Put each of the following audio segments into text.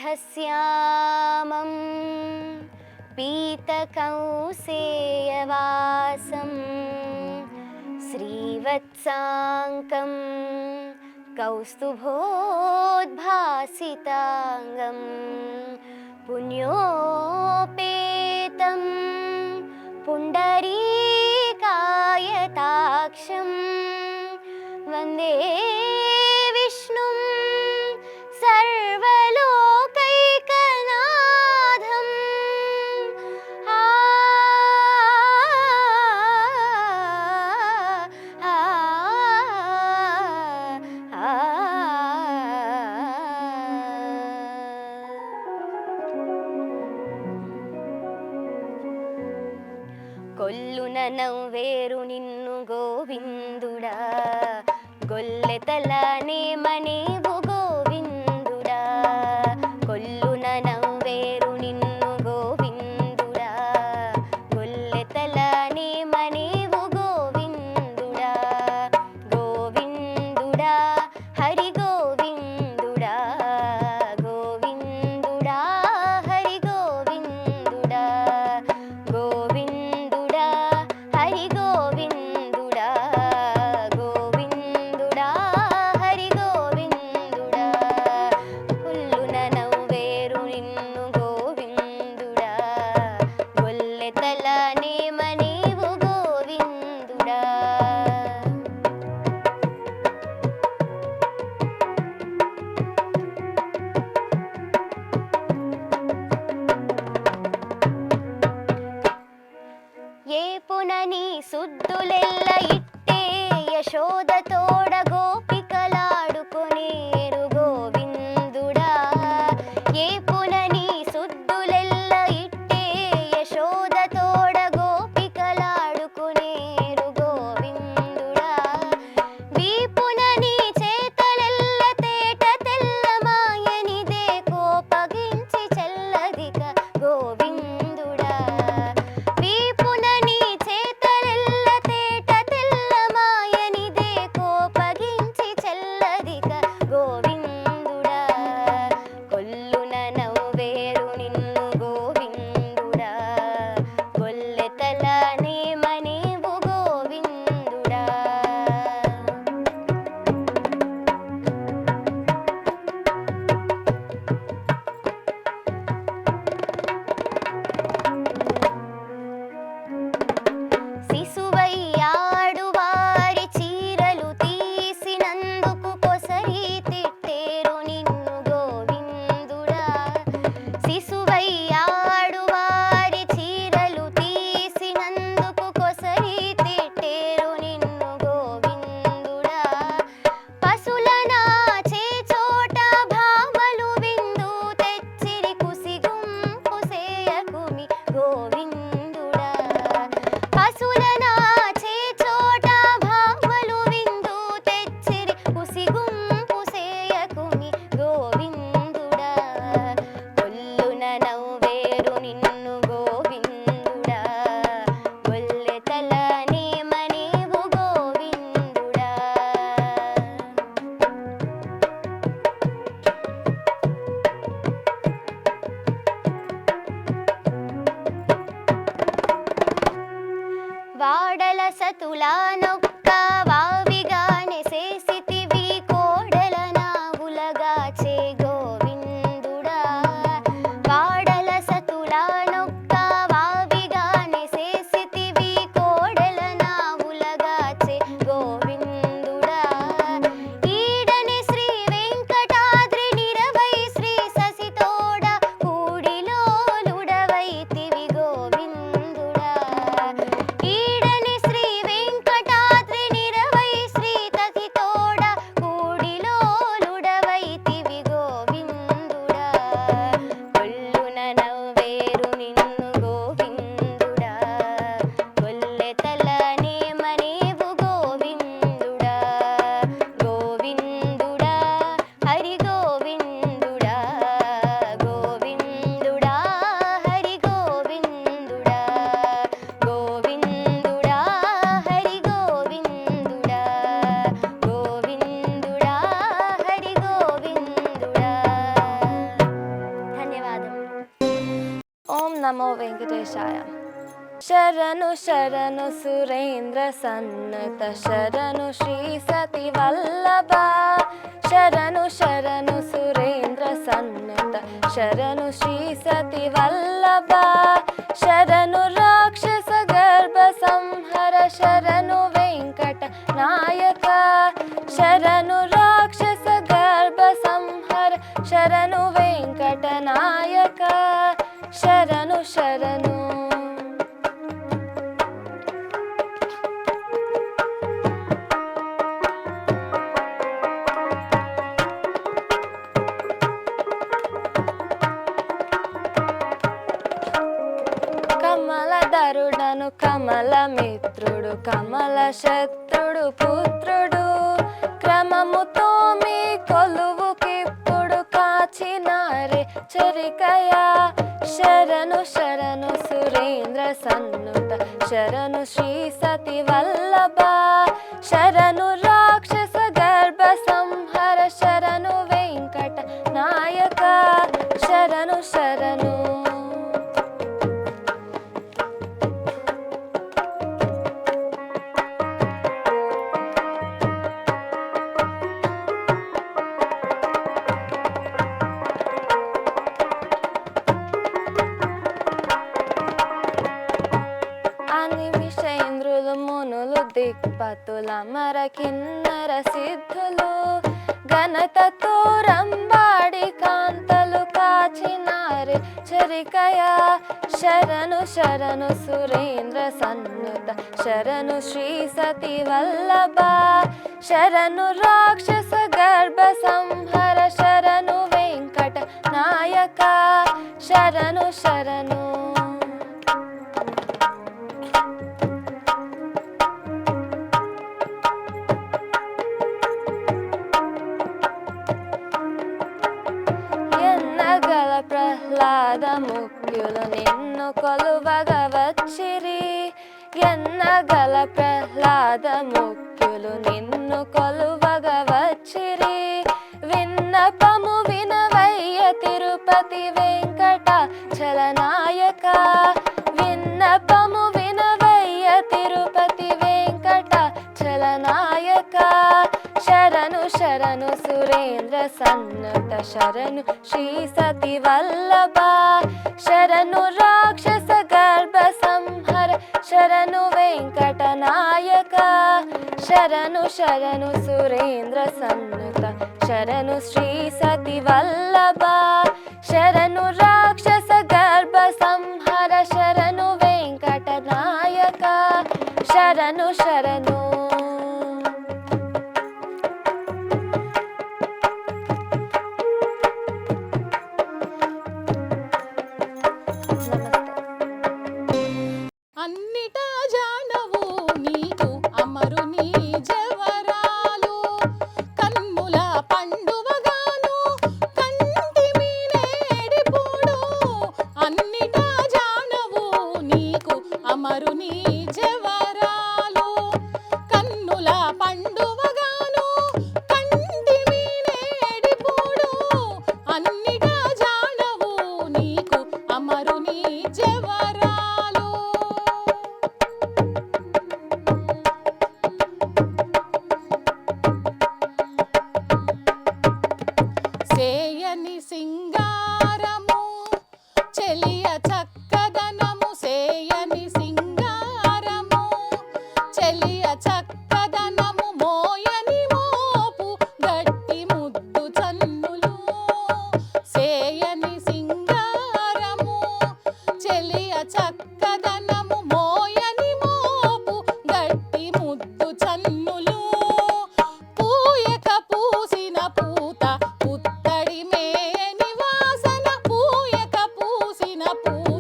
మేఘశ్యామం పీతకౌసేయవాసం శ్రీవత్సాంకం కౌస్తుభోద్భాసితాంగం పుణ్యోపేతం పుండరీకాయతాక్షం వందే విష్ణుం సర్వలోకైకనాథం. కొల్లున నవ్వేరు నిన్ను గోవిందుడా, గొల్లెతలనే మనేవు గోవిందుడా. కొల్లున నవ్వేరు నిన్ను గోవిందుడా, గొల్లెతలనే మనేవు గోవిందుడా. గోవిందుడా హరి గోవిందుడా, గోవిందుడా హరి గోవిందుడా. గోవిందుడా హరి గోవిందుడా, గోవిందుడా హరి గోవిందుడా. కొల్లున నవ్వేరు నిన్ను గోవిందుడా, గొల్లెతలనే మనేవు గోవిందుడా. ఏ పునని సుద్దులెల్ల ఇట్టే యశోదతోడ గోపికలాడుకొనేరు గోవిందుడా. ఏ పునని సుద్దులెల్ల ఇట్టే యశోదతోడ గోపికలాడుకొనేరు గోవిందుడా. వీపునని చేతలెల్ల తేట తెల్లమాయనిదే కోపగించి చెల్లదిక గోవిందుడా. వీపునని చేతలెల్ల తేట తెల్లమాయనిదే కోపగించి చెల్లదిక గోవిందుడా. కొల్లున నవ్వేరు నిన్ను గోవిందుడా, గొల్లెతలనే మనేవు గోవిందుడా. శిశువయ్యాడు వారి చీరలు తీసినందుకు కొసరి తిట్టేరు నిన్ను గోవిందుడా. శిశువయ్యాడు వారి చీరలు తీసినందుకు కొసరి తిట్టేరు నిన్ను గోవిందుడా. పశులనాచే చోట భామలు విందు తెచ్చిరి కుసిగుంపు సేయకుమి గోవిందుడా. పశులనాచే చోట భామలు విందు తెచ్చిరి కుసిగుంపు సేయకుమి నమో వెంకటేశాయ. శరణు శరణు సురేంద్ర సన్నత శరణు శ్రీ సతి వల్లభ. శరణు శరణు సురేంద్ర సన్నత శరణు శ్రీ సతి వల్లభ. శరణు రాక్షస గర్భ సంహర శరణు వెంకట నాయక. శరణు రాక్షస గర్భ సంహర శరణు వెంకట నాయక. శరణు శరణు. కమలధరుడను కమల మిత్రుడు కమల శత్రుడు పుత్రుడు. క్రమముతో మీ కొలువుకిప్పుడు కాచినారే చరికయా. శరణు శరణు సురేంద్ర సన్నుత శరణు శ్రీ సతి వల్లభ. శరణు రాక్షస గర్భ సంహర శరణు వెంకట నాయక. శరణు శరణు. అనిమిషేంద్రులు మునులు దిక్పతుల మర కిన్నర సిద్ధులు. ఘనతతో రంబాడి కాంతలు కాచినారే చరికయా. శరణు శరణు సురేంద్ర సన్నుత శరణు శ్రీ సతి వల్లభ. శరణు రాక్షస గర్భ సంహర శరణు వెంకట నాయక. శరణు శరణు. ఎన్నగల ప్రహ్లాద ముఖ్యులు నిన్ను కొలువగా వచ్చిరి. ఎన్నగల ప్రహ్లాద ముఖ్యులు నిన్ను కొలువగా వచ్చిరి. విన్నపము వినవయ్య తిరుపతి వెంకట చలనాయక. విన్నపము వినవయ్య తిరుపతి వెంకట చలనాయక. శరణు శరణు సురేంద్ర సన్నత శరణు శ్రీ సతి వల్లభ. శరణు రాక్షస గర్భ సంహర శరణు వెంకట నాయక. శరణు శరణు సురేంద్ర సన్నత శరణు శ్రీ సతి వల్లభ. శరణు రాక్షస గర్భ సంహర శరణు వెంకట నాయక. శరణు శరణు. అన్నిటా జానవు నీకు అమరుని జవరాలు. కన్నుల పండువగాను కంటి మీనేడిపుడు. అన్నిటా జానవు నీకు అమరుని జవరాలు. కన్నుల పండువగాను కంటి మీనేడిపుడు. అన్నిటా జానవు నీకు అమరుని జవరాలు. సేయని సింగారము చెలియ చక్కదనము. సేయని సింగారము చెలియ చక్కదనము. మోయని మోపు గట్టి ముద్దు చన్నులు. సేయని సింగారము చెలియ చక్కదనము. మోయని మోపు గట్టి ముద్దు చన్నులు. పూయక పూసిన పూత పుత్తడి మేని వాసన. పూయక పూసిన పూత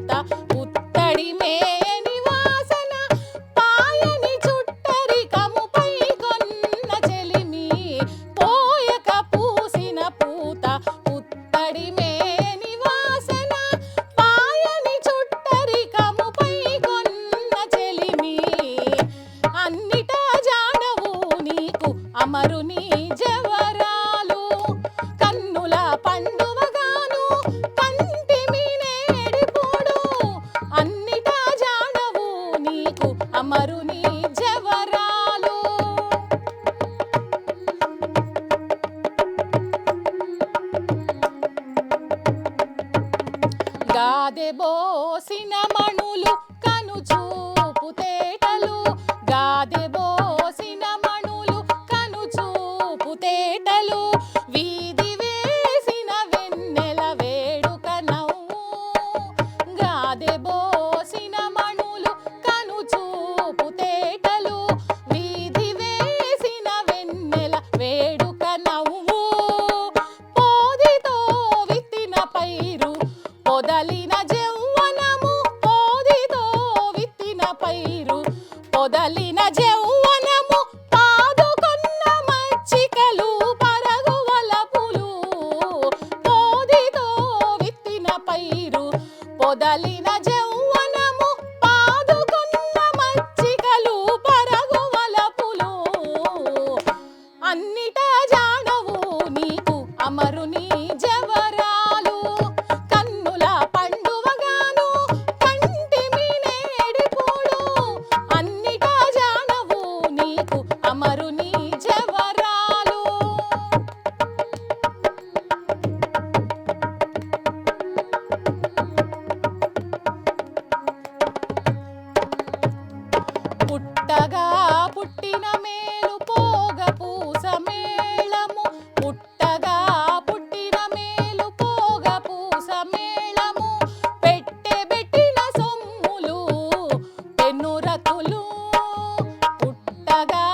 గాదెబోసిన మణులు కనుచూపు తేటలు గాదెబోసిన మణులు కనుచూపు తేటలు వీధి వేసిన వెన్నెల వేడుక నవ్వు గాదెబోసిన మణులు కనుచూపు తేటలు వీధి వేసిన వెన్నెల వేడుక నవ్వు పోదితో విత్తిన పైరు పొదలిన జౌవనము పోదితో విత్తిన పైరు పొదలిన జౌవనము పాదుకొన్న మచ్చికలు పరగు వలపులు పోదితో విత్తిన పైరు పొదలిన జౌవనము పాదుకొన్న మచ్చికలు పరగు వలపులు అన్నిటా జానవు నీకు అమరుని జవరాలు కన్నుల పండువగాను కంటిమి నేడిపోడు అన్నిటా జానవు నీకు అమరుని జవరాలు పుట్టగా పుట్టిన మేలు పోగ పూస మేళము పుట్టగా పుట్టిన మేలు పోగ పూస మేళము పెట్టెబెట్టిన సొమ్ములు పెన్నురతులు పుట్టగా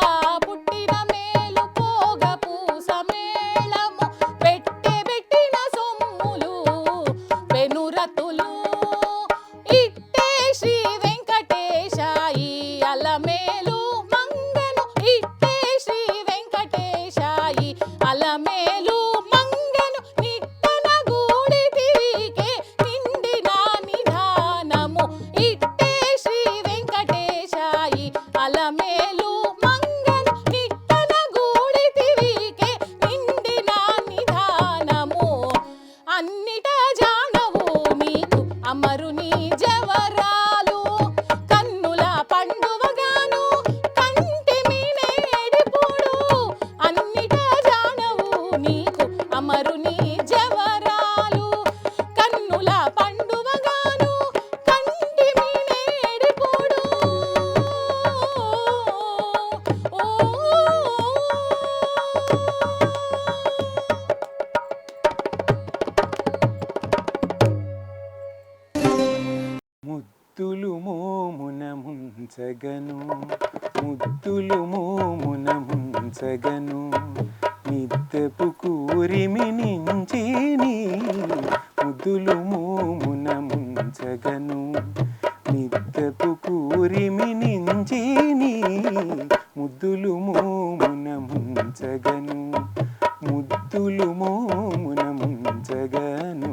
పుట్టిన మేలు పోగ పూస మేళము పెట్టెబెట్టిన సొమ్ములు పెనురతులు ఇట్టే శ్రీ వెంకటేశ ఈ అలమేలు మంగను ఇట్టే శ్రీ వెంకటేశ ఈ అలమేలు మంగను నిట్టన గూడి తిరిగే నిండిన నిధానము ఇట్టే శ్రీ వెంకటేశ ఈ అలమేలు మంగను నిట్టన గూడి తిరిగే నిండిన నిధానము అన్నిటా జానవు నీకు అమరుని జవరాలు కన్నుల పండువగాను కంటిమి నేడిపోడు అన్నిటా జానవు నీకు అమరుని జవరాలు కన్నుల పండువగాను కంటిమి నేడిపోడు ముద్దులు మోమున ముంచగను ముద్దులు మోమున ముంచగను మిద్దెపు కూరిమి నించిని ముద్దులు మోమున ముంచగను మిద్దెపు కూరిమి నించిని ముద్దులు మోమున ముంచగను ముద్దులు మోమున ముంచగను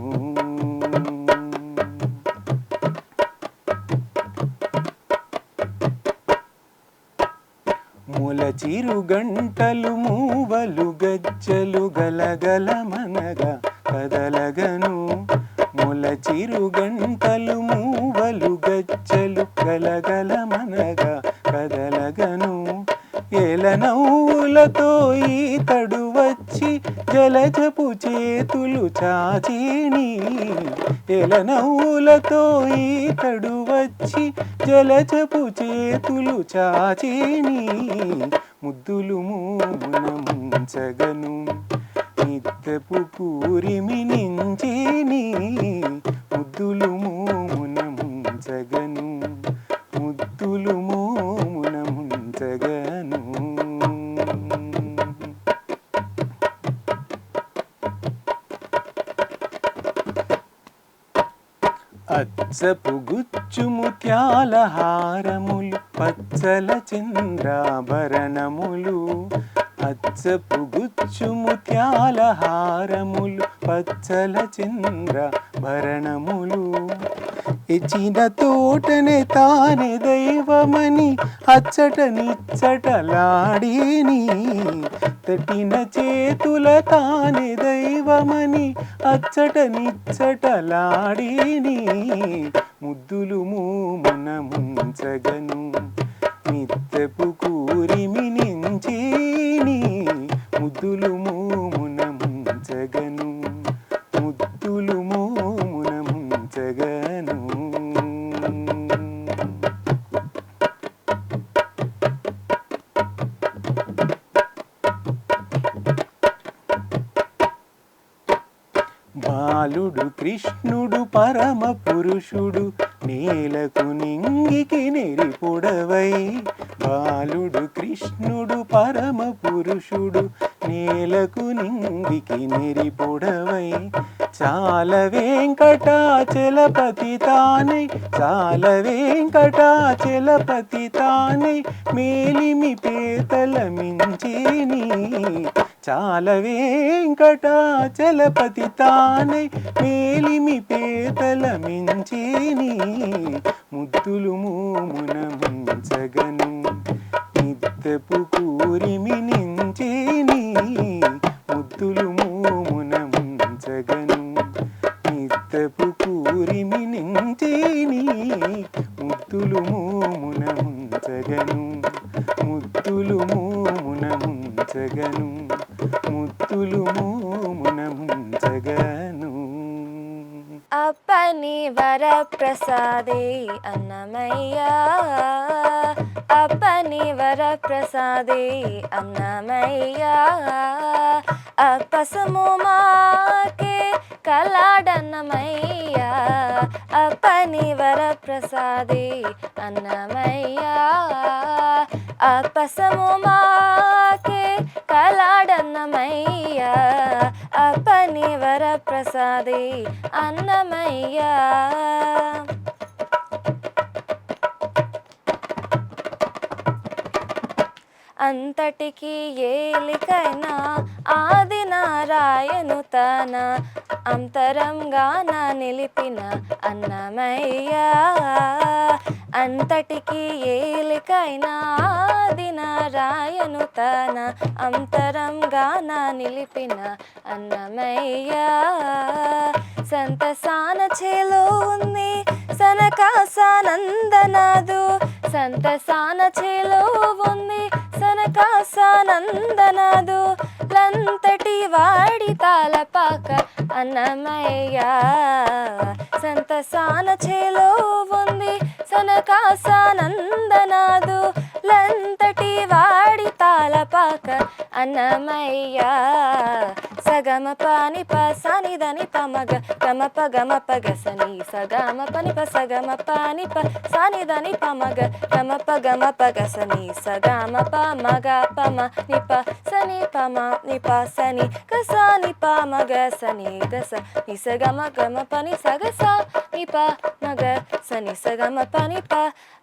మూల చిరు గంటలు మూవలు గజ్జలు గలగలమనగా కదలగను మూల చిరు గంటలు మూవలు గజ్జలు గలగలమనగా కదలగను ఏలనవ్వులతో ఈతడు వచ్చి జలజపు చేతులు చాచిని ఏలనవ్వులతో ఈతడు వచ్చి జలజపు చేతులు చాచిని ముద్దులు మూమున ముంచగను మిద్దెపు కూరిమి నించిని ముద్దులు మూమున ముంచగను ముద్దులు మోమున ముంచగను అచ్చపు గుచ్చు ముత్యాల హారములు పచ్చల చంద్రాభరణములు అచ్చపు గుచ్చు ముత్యాల హారములు పచ్చల చంద్రాభరణములు ఇచ్చిన తోటనే తానే దైవమని అచ్చట నిచ్చటలాడిని తట్టిన చేతుల తానే దైవమని అచ్చట నిచ్చటలాడిని ముద్దులు మూమున ముంచగను మిద్దెపు కూరిమి నించిని ముద్దులు మోమున ముంచగను ముద్దులు మోమున ముంచగను బాలుడు కృష్ణుడు పరమ పురుషుడు నేలకు నింగికి నెరిపొడవై. బాలుడు కృష్ణుడు పరమ పురుషుడు నేలకు నింగికి నెరిపొడవై. చాల వెంకటాచలపతి తానై చాల వెంకటాచలపతి తానై మేలిమి పేతల మించేని. చాల వెంకటాచలపతి తానై మేలిమి పేతల మించేని. ముద్దులు మూమున ముంచగను నిద్దపు కూరిమి నించేని. ముద్దులు మూమున ముంచగను నిద్దపు కూరిమి నించేని. ముద్దులు మూమున ముంచగను ముద్దులు మూమున ముంచగను ముద్దులు మూమున ముంచగను. అప్పని వరప్రసాదే అన్నమయ్య అప్పని వరప్రసాదే అన్నమయ్య. అప్పసము మాకే కలాడన్నమయ్య అప్పని వరప్రసాదే అన్నమయ్య. అప్పసము మాకే కలాడన్నమయ్య అప్పని వరప్రసాదే అన్నమయ్య. అంతటికి ఏలికైనా ఆది నారాయణు తన అంతరంగాన నిలిపిన అన్నమయ్య. అంతటికి ఏలికైనా ఆది నారాయణు తన అంతరంగాన నిలిపిన అన్నమయ్య. సంతసాన చేలో ఉంది సనకాసానందనాదు సంతసాన చేలో ఉంది సనకాసానందనాదు. లంతటి వాడి తాళపాక అన్నమయ్య. సంతసాన చేలో ఉంది సనకాసానందనాదు. లంతటి వాడి తాళపాక అన్నమయ్య. సగమ పాని ప సని దని పమగ గమ ప గసని సగమ పని ప సగమ పాని ప సని దని పమగ గమ ప గసని సగమ ప మగ పమ ని ప సని పమ ని ప సని గసని ప మగ సని గస ని సగమ గమ పని సగస ని ప మగ సని సగమ పని ప.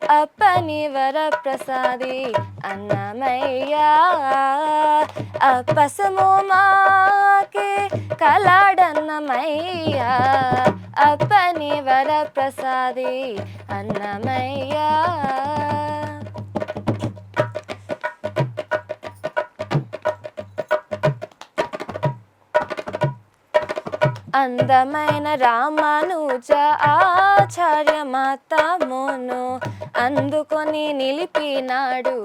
అప్పని వరప్రసాది అన్నమయ్య అప్పసము మాకే కలాడన్నమయ్య అప్పని వరప్రసాది అన్నమయ్య. అందమైన రామానుజ ఆచార్య మతమును అందుకొని నిలిపినాడు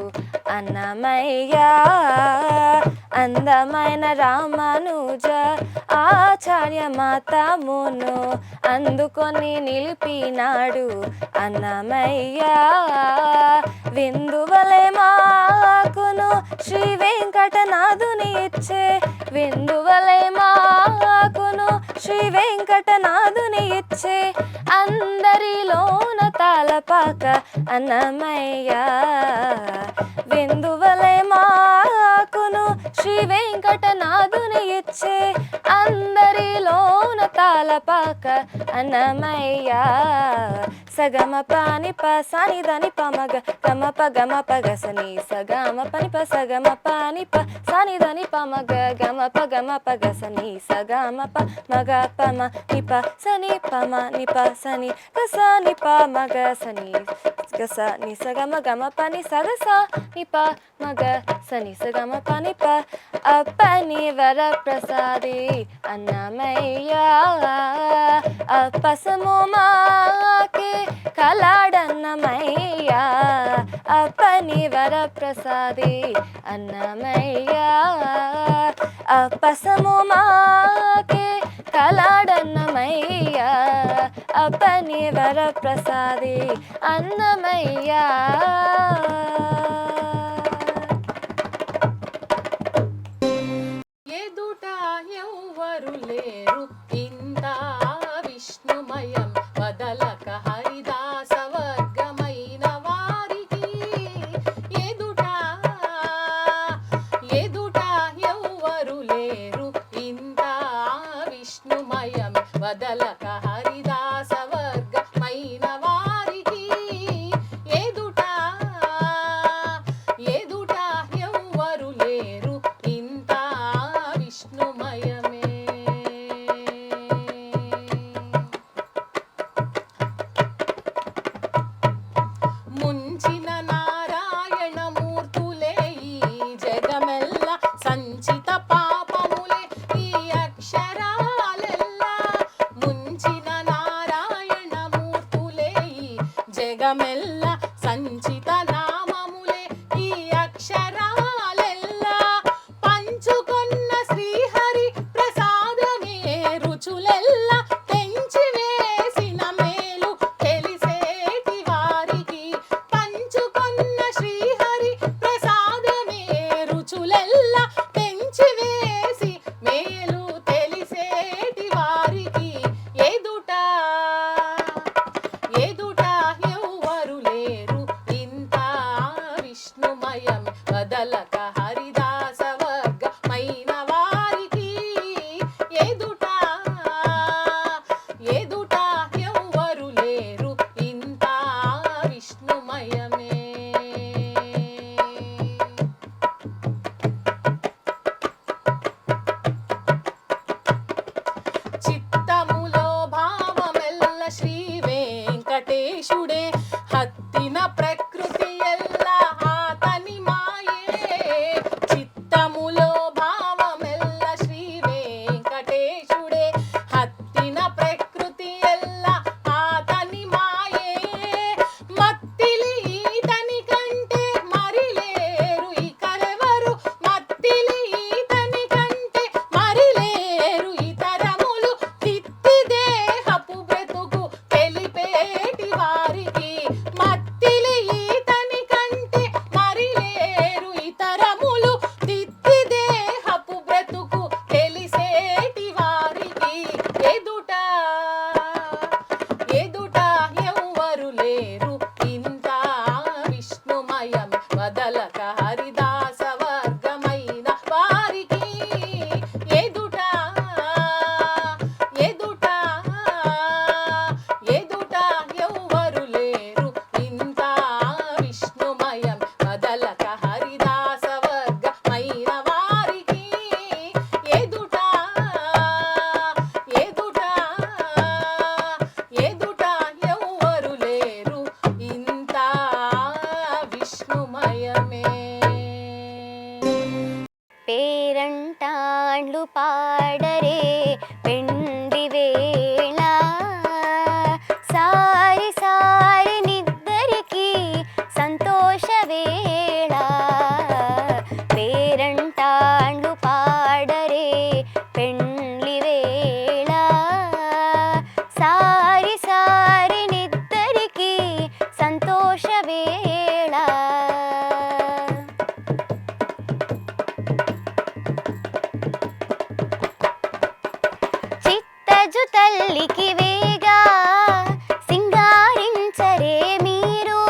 అన్నమయ్య. అందమైన రామానుజ ఆచార్య మతమును అందుకొని నిలిపినాడు అన్నమయ్య. విందువలే మాకును శ్రీ వెంకటనాథుని ఇచ్చే విందువలే మాకును శ్రీ వెంకటనాథుని ఇచ్చే అందరిలోన తాళపాక అన్నమయ్య. విందువలే మాకును శ్రీ వెంకటనాథుని ఇచ్చే అందరిలోన తాళపాక అన్నమయ్య. సగమ పాని ప సని దని పమగ గమ ప గసని సగమ పని ప సగమ పాని ప సని దని పమగ గమ ప గసని సగమ ప మగ పమ ని ప సని పమ ని ప సని గస ని ప మగ సని గస ని సగమ గమ పని సగస ని ప మగ సని సగమ పని ప. అప్పని వరప్రసాది అన్నమయ్య అప్పసము మాకే కలాడన్నమయ్య అప్పని వరప్రసాది అన్నమయ్య. అప్పసము మాకే కలాడన్నమయ్య అప్పని వరప్రసాది అన్నమయ్య. ఎదుట ఎవ్వరు లేరు విష్ణుమయమే వదలక హరిదాస వర్గమైన వారికి ఎదుట ఎదుట ఎవ్వరు లేరు ఇంత విష్ణుమయమే. ముంచిన నారాయణ మూర్తులే ఈ జగమెల్ల సంచిత పాపములే ఈ అక్షరాలెల్లా. ముంచిన నారాయణ మూర్తులే ఈ జగమెల్ల సంచిత నామములే ఈ అక్షరాలెల్లా. పంచుకొన్న శ్రీహరి ప్రసాదమే రుచులెల్లా తెంచి వేసిన మేలు తెలిసేటి వారికి. పంచుకొన్న శ్రీహరి ప్రసాదమే రుచులెల్లా తెంచి వేసి మేలు తెలిసేటి వారికి ఎదుట ఎదుట ఎవ్వరు లేరు ఇంత విష్ణుమయం వదలక హరిదాస వర్గమైన వారికి ఎదుట ఎదుట ఎవ్వరు లేరు ఇంత విష్ణుమయమే. చిత్తములో భావమెల్ల శ్రీ వెంకటేశుడే హత్తిన ప్రకృతి ఎల్లా ఆతని మాయే. చిత్తములో భావమెల్ల శ్రీ వెంకటేశుడే హత్తిన ప్రకృతి ఎల్లా ఆతని మాయే. మత్తిలి ఈతని కంటే మరి లేరు ఇకరెవరు. మత్తిలి ఈతని కంటే మరి లేరు ఇతరములు. తిత్తి దేహపు బ్రతుకు తెలిపేటి వారికి. మత్తిలి ఈతని కంటే మరి లేరు ఇతరములు. తిత్తి దేహపు బ్రతుకు తెలిసేటి వారికి ఎదుట ఎదుట ఎవ్వరు లేరు ఇంత విష్ణుమయం వదలక హరిదాస వర్గమైన వారికి ఎదుట ఎదుట ఎదుట ఎవ్వరు లేరు ఇంత విష్ణుమయం వదలక హరిదాస వర్గమైన వారికి ఎదుట ఎదుట ఎదుట ఎవ్వరు లేరు ఇంత విష్ణుమయమే. పేరంటాండ్లు పాడరే పెండి వేళ సారి సారి నిద్దరికి సంతోష వేళ. పేరంటాండ్లు పాడరే పెండ్లి వేళ సారి సారి నిద్దరికి సంతోష వేళ. చిత్తజు తల్లికి వేగా సింగారించరే మీరు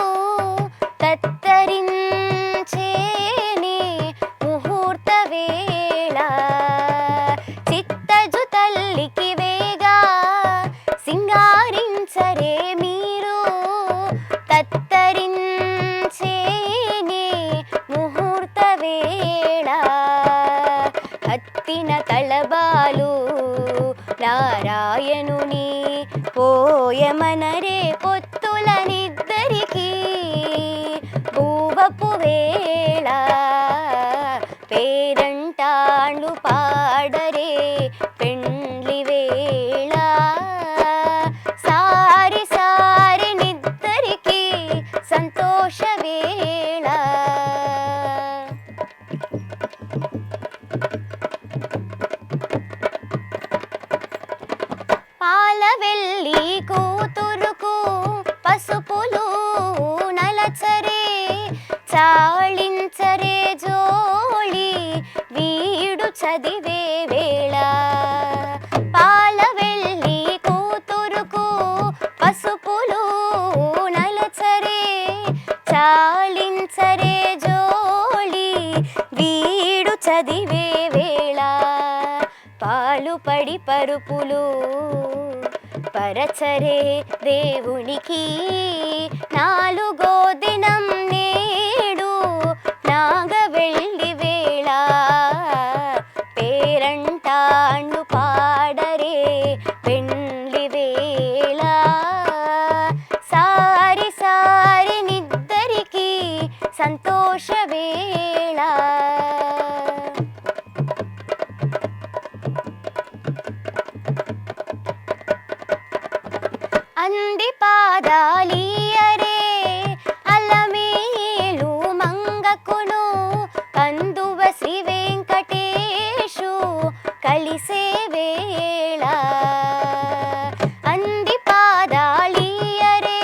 తత్తరించేనే ముహూర్త వేళ. చిత్తజు తల్లికి వేగా సింగారించరే మీరు తత్తరించేనే ముహూర్త వేళ. హత్తిన తళబాలు నారాయణుని పోయమనరే పొత్తుల నిద్దరికి పూవపు వేళ. పేరంటాండ్లు పాడరే పెండ్లి వేళ సారి సారి నిద్దరికి సంతోష వేళ. పాల వెళ్ళి కూతురుకు పసుపులు నలచరే చాళించరే జోళి వీడు చదివే వేళ. పాల వెళ్ళి కూతురుకు పసుపులు నలచరే చాళించరే జోళి వీడు చదివే వేళ. పాలు పడి పెళ్లి పరుపులు పరచరే దేవునికి నాలుగో దినం నేడు నాగవెల్లి వేళ పేరంటాళ్ళు పాడరే పెండ్లి వేళ సారి సారి నిద్దరికి సంతోష వేళ అంది పాదాలియరే అల్లమేలు మంగకును కందువ శ్రీ వెంకటేశు కలిసే వేళ అంది పాదాలియరే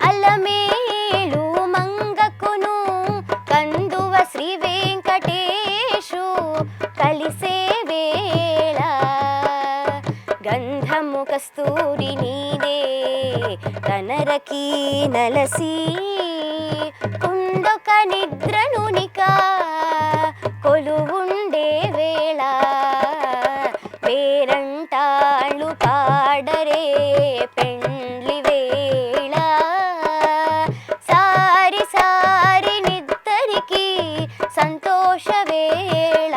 అల్లమేలు మంగకును కందువ శ్రీ వెంకటేశు కలిసే వేళ గంధము కస్తూరి నీదే కనరకి నలసి కుండొక నిద్రనునిక కొలువుండే వేళ పేరంటాళ్ళు పాడరే పెండ్లి వేళ సారి సారి నిద్దరికి సంతోష వేళ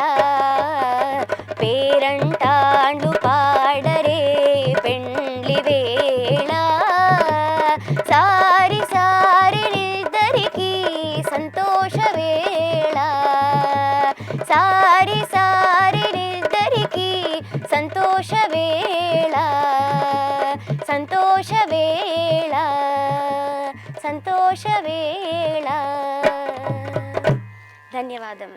పేరంటాళ్ళు పాడరే పెండ్లి వేళ సారి సారి నిద్దరికి సంతోష వేళ సారి సారి నిద్దరికి సంతోష వేళ సంతోష వేళ సంతోష వేళ ధన్యవాదములు.